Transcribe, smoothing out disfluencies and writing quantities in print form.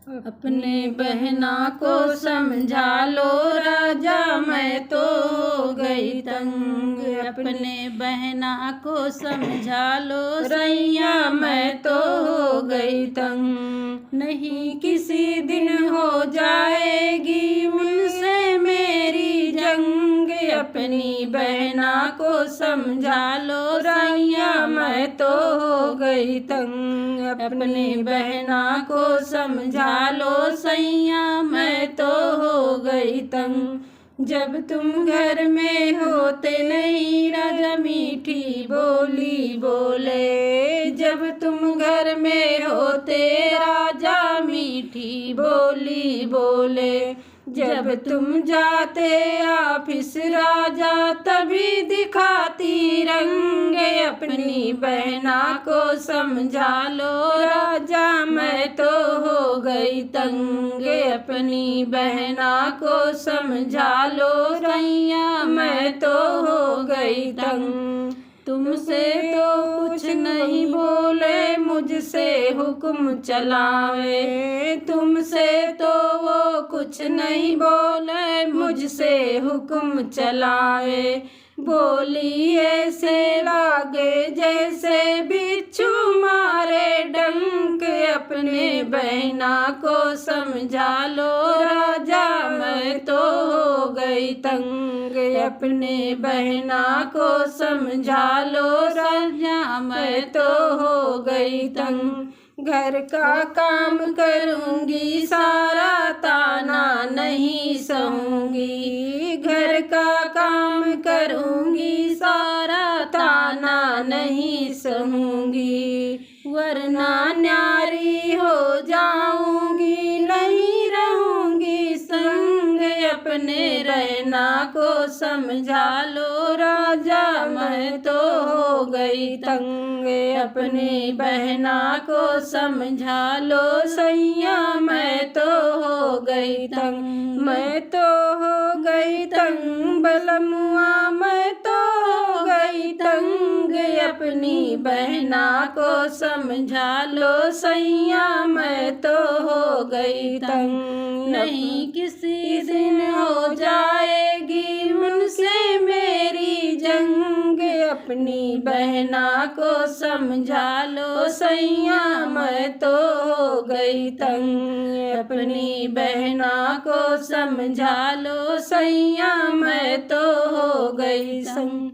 अपने बहना को समझा लो राजा, मैं तो हो गई तंग। अपने बहना को समझा लो सैया, मैं तो हो गई तंग। नहीं किसी दिन हो जाएगी मुझसे मेरी जंग। अपनी बहना को समझा लो सैया, मैं तो हो गई तंग। अपनी बहना को समझा लो सैया, मैं तो हो गई तंग। जब तुम घर में होते नहीं राजा मीठी बोली बोले। जब तुम घर में होते राजा मीठी बोली बोले। जब तुम जाते ऑफिस राजा तभी दिखाती रंग। अपनी बहना को समझा लो राजा, मैं तो हो गई तंग। अपनी बहना को समझा लो सैया, मैं तो हो गई तंग। तुमसे तो कुछ नहीं बोले मुझसे हुक्म चलावे। तुमसे तो वो कुछ नहीं बोले मुझसे हुक्म चलावे। बोली ऐसे लागे जैसे बिच्छू मारे डंक। अपने बहना को समझा लो राजा, मैं तो हो गई तंग। अपने बहना को समझा लो राजा, मैं तो हो गई तंग। घर का काम करूँगी सारा ताना नहीं सहूँगी। घर का काम करूँगी सारा ताना नहीं सहूँगी। वरना न्यारी हो जाऊँगी नहीं रहूँगी संग। अपने रहना को समझा लो राजा, मैं तो हो गई तंग। अपनी बहना को समझा लो सैया, मैं तो हो गई तंग। मैं तो हो गई तंग बलमुआ, मैं तो हो गई तंग। अपनी बहना को समझा लो सैया, मैं तो हो गई तंग। नहीं किसी दिन हो जाएगी मुझसे मेरी जंग। अपनी बहना को समझा लो सैया, मैं तो हो गई तंग। अपनी बहना को समझा लो सैया, मैं तो हो गई संग।